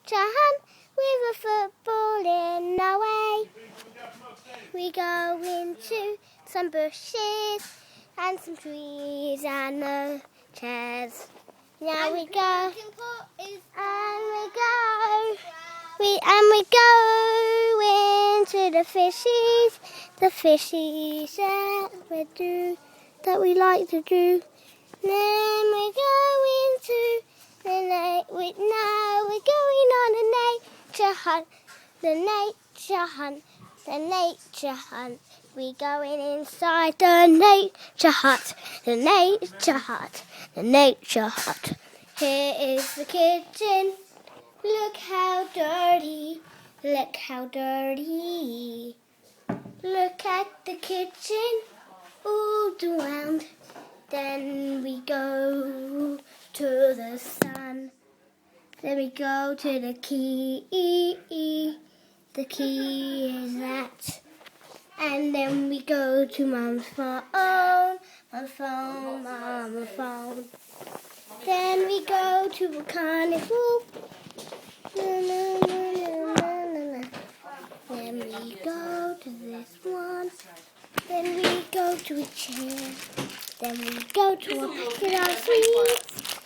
to hunt with a football in our way. We go into some bushes and some trees and the chairs. Now we go, and we go into the fishies that we like to do. Then we go into the lake. Now we're going on a nature hunt, the nature hunt. We going inside the nature hut, the nature hut. Here is the kitchen. Look how dirty. Look at the kitchen all around. Then we go to the sun. Then we go to the key. The key is that. And then we go to Mum's phone. Then we go to a carnival. Then we go to this one. Then we go to a chair. Then we go to a packet of sweets.